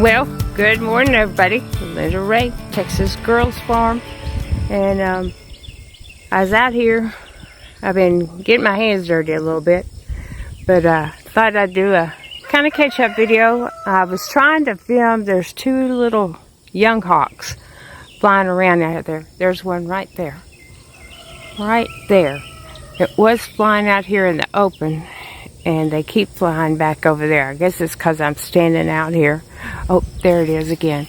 Well, good morning, everybody. Little Wright, Texas Girls Farm, and I was out here. I've been getting my hands dirty a little bit, but thought I'd do a kind of catch-up video. I was trying to film. There's two little young hawks flying around out there. There's one right there. Right there. It was flying out here in the open, and they keep flying back over there. I guess it's because I'm standing out here. Oh, there it is again.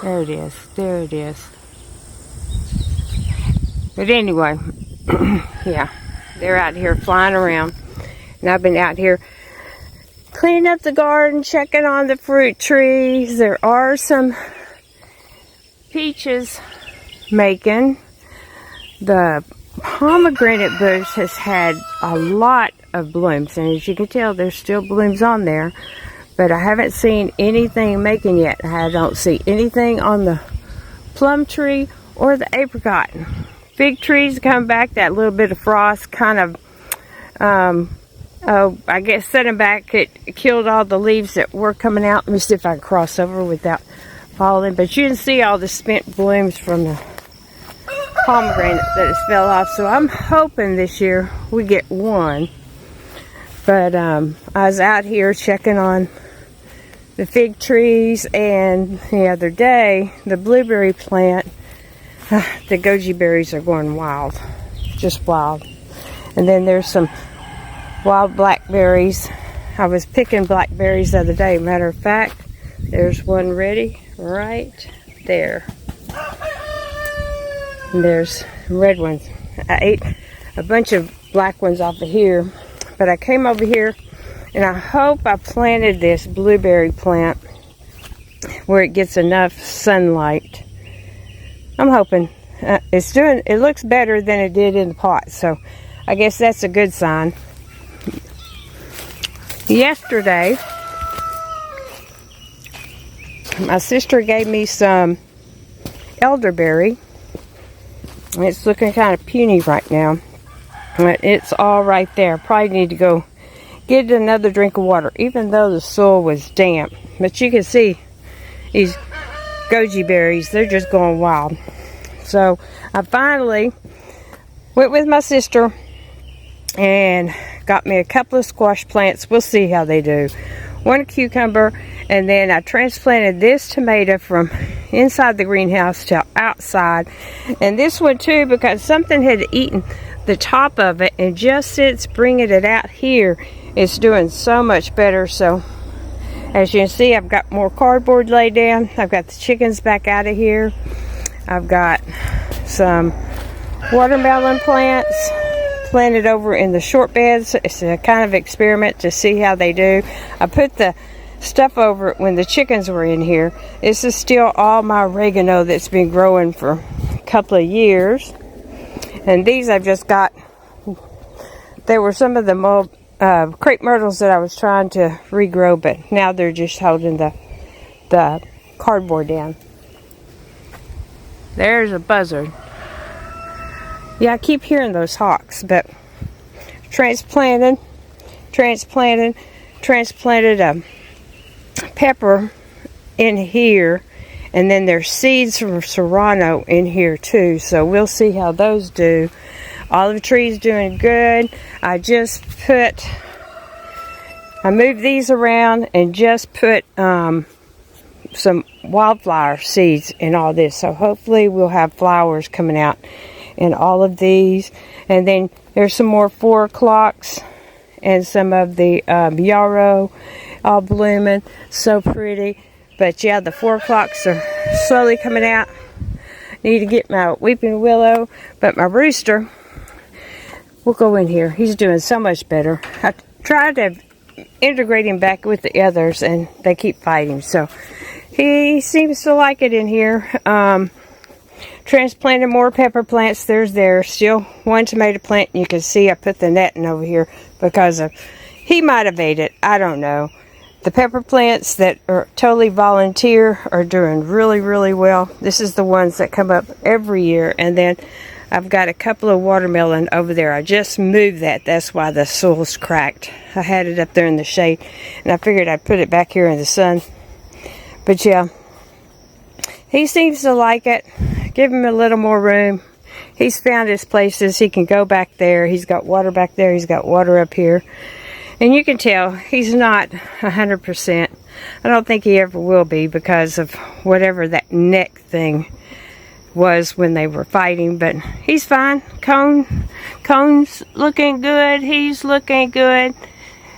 There it is. There it is. But anyway, yeah, they're out here flying around. And I've been out here cleaning up the garden, checking on the fruit trees. There are some peaches making. The pomegranate bush has had a lot of blooms, and as you can tell, there's still blooms on there, but I haven't seen anything making yet. I don't see anything on the plum tree or the apricot. Fig trees come back. That little bit of frost kind of I guess setting back, it killed all the leaves that were coming out. Let me see if I can cross over without falling, but you can see all the spent blooms from the pomegranate that has fell off. So I'm hoping this year we get one. But I was out here checking on the fig trees, and the other day the blueberry plant, the goji berries are going wild, just wild. And then there's some wild blackberries. I was picking blackberries the other day. Matter of fact, there's one ready right there. And there's red ones. I ate a bunch of black ones off of here, but I came over here and I hope I planted this blueberry plant where it gets enough sunlight. I'm hoping it looks better than it did in the pot, so I guess that's a good sign. Yesterday, my sister gave me some elderberry. It's looking kind of puny right now, but it's all right there. Probably need to go get another drink of water, even though the soil was damp. But you can see these goji berries, they're just going wild. So I finally went with my sister and got me a couple of squash plants. We'll see how they do. One cucumber, and then I transplanted this tomato from inside the greenhouse to outside. And this one too, because something had eaten the top of it, and just since bringing it out here, it's doing so much better. So as you can see, I've got more cardboard laid down. I've got the chickens back out of here. I've got some watermelon plants planted over in the short beds. It's a kind of experiment to see how they do. I put the stuff over it when the chickens were in here. This is still all my oregano that's been growing for a couple of years. And these I've just got, they were some of the crepe myrtles that I was trying to regrow, but now they're just holding the cardboard down. There's a buzzard. Yeah, I keep hearing those hawks, but transplanted a pepper in here, and then there's seeds from serrano in here too, so we'll see how those do. Olive tree's doing good. I moved these around and just put some wildflower seeds in all this, so hopefully we'll have flowers coming out in all of these. And then there's some more 4 o'clocks and some of the yarrow all blooming, so pretty. But yeah, the 4 o'clocks are slowly coming out. Need to get my weeping willow, but my rooster will go in here. He's doing so much better. I tried to integrate him back with the others, and they keep fighting, so he seems to like it in here. Transplanted more pepper plants. There's still one tomato plant. You can see I put the netting over here because he might have ate it. I don't know. The pepper plants that are totally volunteer are doing really, really well. This is the ones that come up every year. And then I've got a couple of watermelon over there. I just moved that. That's why the soil's cracked. I had it up there in the shade, and I figured I'd put it back here in the sun. But yeah, he seems to like it. Give him a little more room. He's found his places. He can go back there. He's got water back there. He's got water up here. And you can tell he's not 100%. I don't think he ever will be because of whatever that neck thing was when they were fighting. But he's fine. Cone's looking good. He's looking good.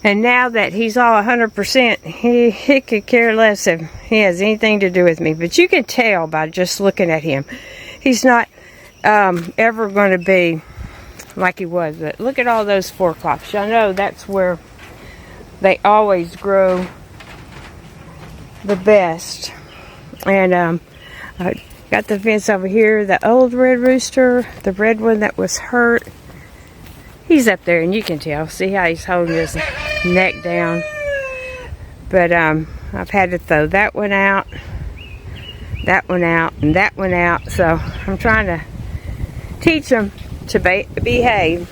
And now that he's all 100%, he could care less if he has anything to do with me. But you can tell by just looking at him. He's not ever going to be like he was. But look at all those 4 o'clocks. Y'all know that's where they always grow the best. And I got the fence over here. The old red rooster, the red one that was hurt, he's up there, and you can tell. See how he's holding his neck down. But I've had to throw that one out, that one out, and that one out. So I'm trying to teach them to behave.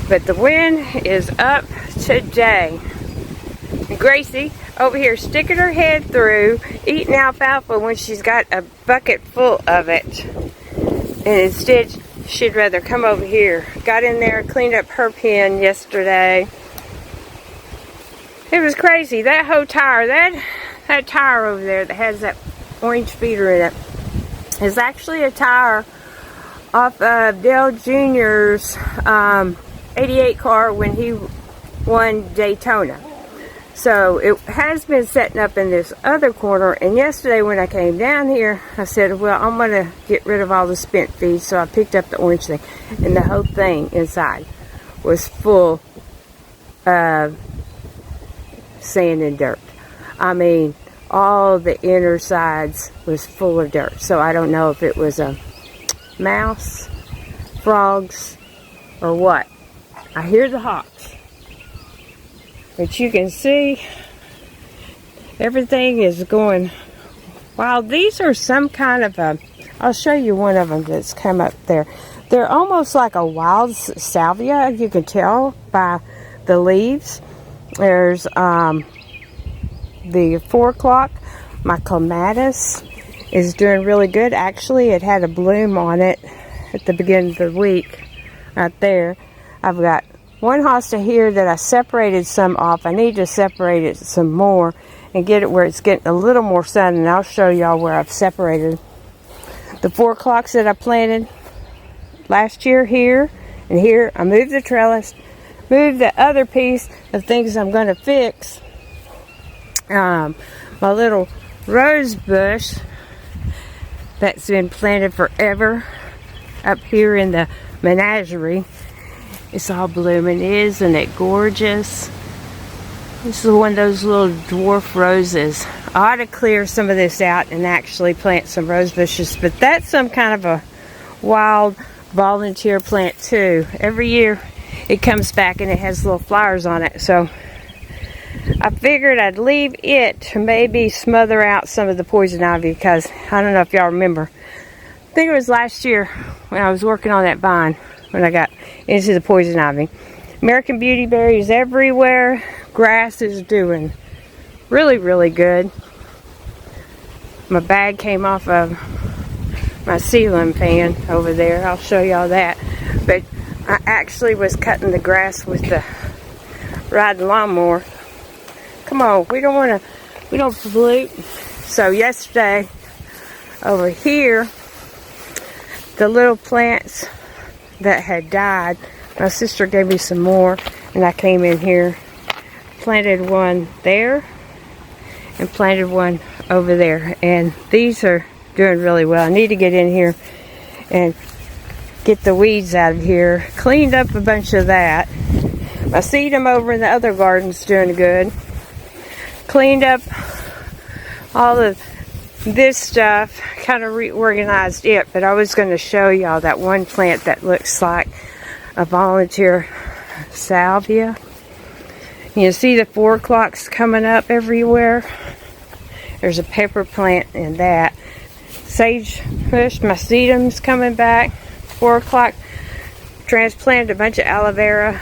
But the wind is up today. And Gracie over here sticking her head through, eating alfalfa when she's got a bucket full of it. And instead, she'd rather come over here. Got in there, cleaned up her pen yesterday. It was crazy. That whole tire, that tire over there that has that orange feeder in it, is actually a tire off of Dale Jr.'s 88 car when he won Daytona. So it has been setting up in this other corner, and yesterday when I came down here, I said, well, I'm going to get rid of all the spent feed. So I picked up the orange thing, and the whole thing inside was full of sand and dirt. I mean, all the inner sides was full of dirt. So I don't know if it was a mouse, frogs, or what. I hear the hawks. But you can see everything is going wild. These are some kind of a, I'll show you one of them that's come up there. They're almost like a wild salvia. You can tell by the leaves. There's the 4 o'clock. My clematis is doing really good. Actually, it had a bloom on it at the beginning of the week right there. I've got one hosta here that I separated some off. I need to separate it some more and get it where it's getting a little more sun, and I'll show y'all where I've separated. The 4 o'clocks that I planted last year here and here, I moved the trellis, moved the other piece of things I'm going to fix. My little rose bush that's been planted forever up here in the menagerie. It's all blooming. Isn't it gorgeous? This is one of those little dwarf roses. I ought to clear some of this out and actually plant some rose bushes, but that's some kind of a wild volunteer plant too. Every year it comes back and it has little flowers on it, so I figured I'd leave it to maybe smother out some of the poison ivy, because I don't know if y'all remember. I think it was last year when I was working on that vine when I got into the poison ivy. American Beauty berries everywhere. Grass is doing really, really good. My bag came off of my ceiling fan over there. I'll show y'all that. But I actually was cutting the grass with the riding lawnmower. Come on, we don't pollute. So yesterday over here, the little plants that had died, my sister gave me some more, and I came in here, planted one there and planted one over there, and these are doing really well. I need to get in here and get the weeds out of here. Cleaned up a bunch of that. My sedum over in the other garden's doing good. Cleaned up all of this stuff, kind of reorganized it, but I was going to show y'all that one plant that looks like a volunteer salvia. You see the 4 o'clocks coming up everywhere. There's a pepper plant in that. sagebush, my sedum's coming back. 4 o'clock, transplanted a bunch of aloe vera.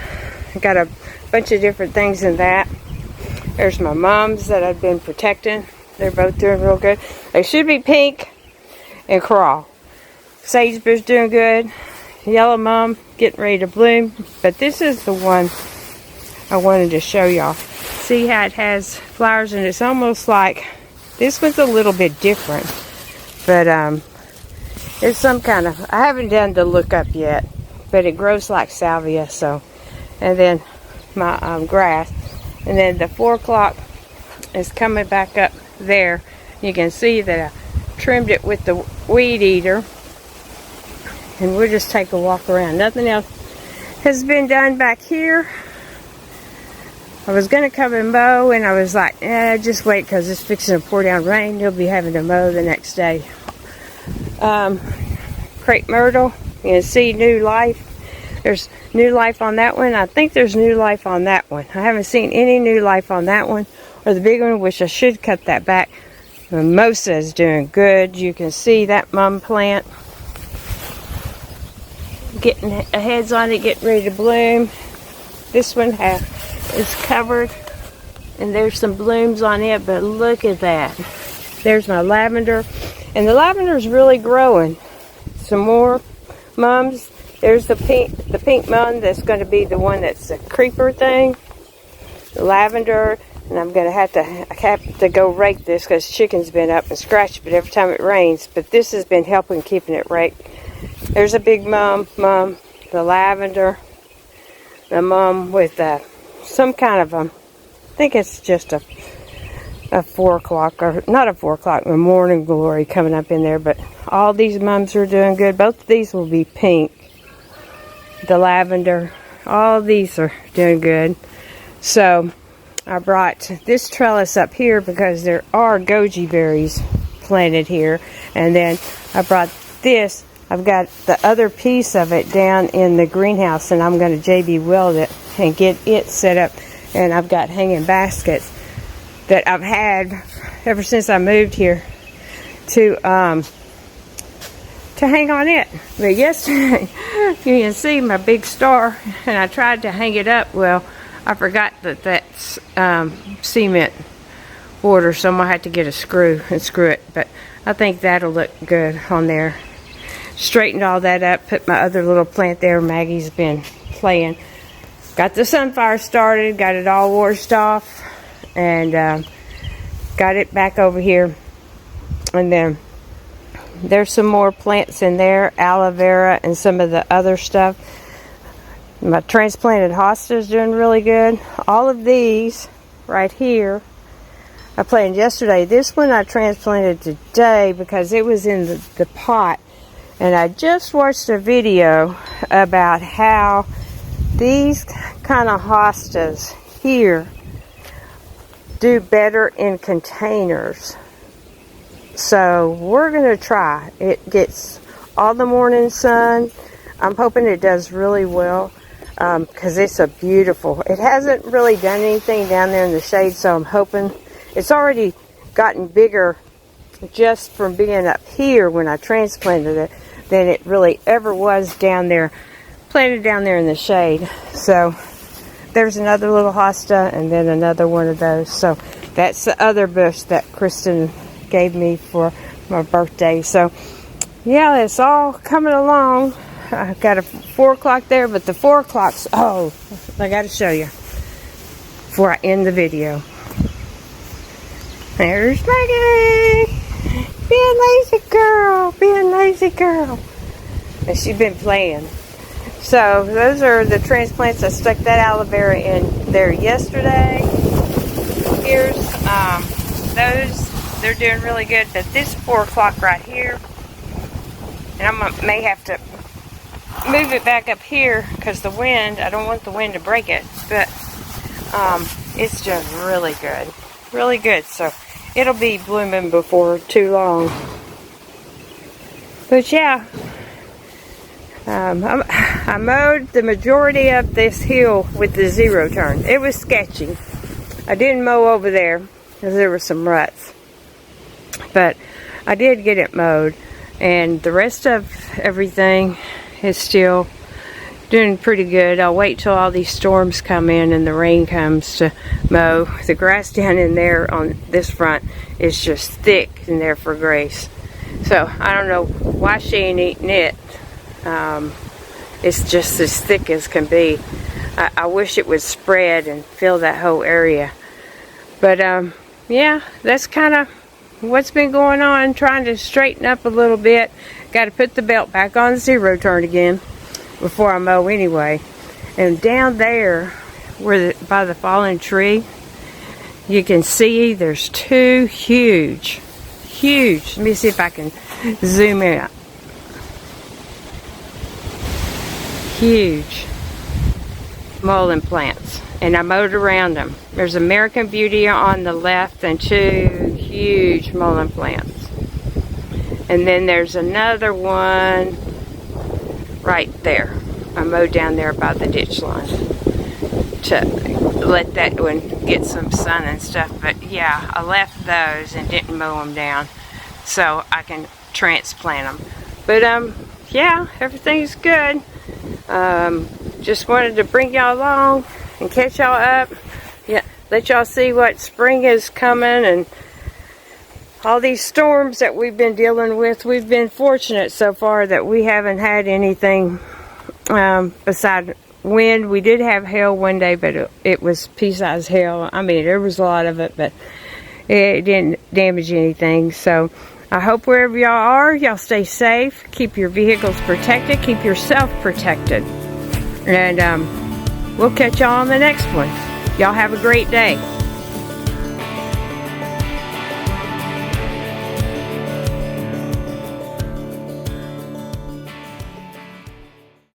Got a bunch of different things in that. There's my mums that I've been protecting. They're both doing real good. They should be pink and coral. Sagebush doing good. Yellow mum getting ready to bloom. But this is the one I wanted to show y'all. See how it has flowers, and it's almost like, this one's a little bit different. But it's some kind of, I haven't done the lookup yet. But it grows like salvia, so. And then my grass. And then the 4 o'clock is coming back up there. You can see that I trimmed it with the weed eater. And we'll just take a walk around. Nothing else has been done back here. I was going to come and mow, and I was like, just wait, because it's fixing to pour down rain. You'll be having to mow the next day. Crepe myrtle, you can see new life. There's new life on that one. I think there's new life on that one. I haven't seen any new life on that one, or the big one, which I should cut that back. Mimosa is doing good. You can see that mum plant getting heads on it, getting ready to bloom. This one is covered, and there's some blooms on it, but look at that. There's my lavender, and the lavender is really growing. Some more mums. There's the pink mum that's going to be the one that's a creeper thing. The lavender, and I have to go rake this because chicken's been up and scratched it every time it rains. But this has been helping keeping it raked. There's a big mum, the lavender, the mum with some kind of I think it's just a 4 o'clock, or not a 4 o'clock, the morning glory coming up in there. But all these mums are doing good. Both of these will be pink. The lavender, all these are doing good. So I brought this trellis up here because there are goji berries planted here. And then I brought this. I've got the other piece of it down in the greenhouse, and I'm going to JB weld it and get it set up. And I've got hanging baskets that I've had ever since I moved here to hang on it. But yesterday, you can see my big star, and I tried to hang it up. Well, I forgot that that's cement border, so I'm going to have to get a screw and screw it. But I think that'll look good on there. Straightened all that up, put my other little plant there. Maggie's been playing. Got the sunfire started, got it all washed off, and got it back over here. And then there's some more plants in there, aloe vera and some of the other stuff. My transplanted hosta is doing really good. All of these right here I planted yesterday. This one I transplanted today because it was in the pot. And I just watched a video about how these kind of hostas here do better in containers. So we're going to try. It gets all the morning sun. I'm hoping it does really well because it's a beautiful. It hasn't really done anything down there in the shade, so I'm hoping it's already gotten bigger just from being up here when I transplanted it than it really ever was down there, planted down there in the shade. So there's another little hosta and then another one of those. So that's the other bush that Kristen gave me for my birthday. So yeah, it's all coming along. I've got a 4 o'clock there, but the 4 o'clocks, oh, I got to show you before I end the video. There's Maggie! Being lazy girl, being lazy girl. And she's been playing. So those are the transplants. I stuck that aloe vera in there yesterday. Here's those. They're doing really good. But this 4 o'clock right here, and I may have to move it back up here because the wind, I don't want the wind to break it. But it's doing really good. Really good. So it'll be blooming before too long. But yeah, I mowed the majority of this hill with the 0 turn. It was sketchy. I didn't mow over there because there were some ruts. But I did get it mowed, and the rest of everything is still doing pretty good. I'll wait till all these storms come in and the rain comes to mow. The grass down in there on this front is just thick in there for Grace. So I don't know why she ain't eating it. It's just as thick as can be. I wish it would spread and fill that whole area. But yeah, that's kind of what's been going on. Trying to straighten up a little bit. Got to put the belt back on 0 turn again before I mow anyway. And down there, where by the fallen tree, you can see there's 2 huge. Let me see if I can zoom in. Huge mullein plants, and I mowed around them. There's American Beauty on the left and 2 huge mullein plants, and then there's another one right there. I mowed down there by the ditch line to let that one get some sun and stuff. But yeah, I left those and didn't mow them down so I can transplant them. But yeah, everything's good. Just wanted to bring y'all along and catch y'all up. Yeah, let y'all see what spring is coming and all these storms that we've been dealing with. We've been fortunate so far that we haven't had anything beside wind. We did have hail one day, but it was pea-sized hail. I mean, there was a lot of it, but it didn't damage anything. So I hope wherever y'all are, y'all stay safe. Keep your vehicles protected. Keep yourself protected. And we'll catch y'all on the next one. Y'all have a great day.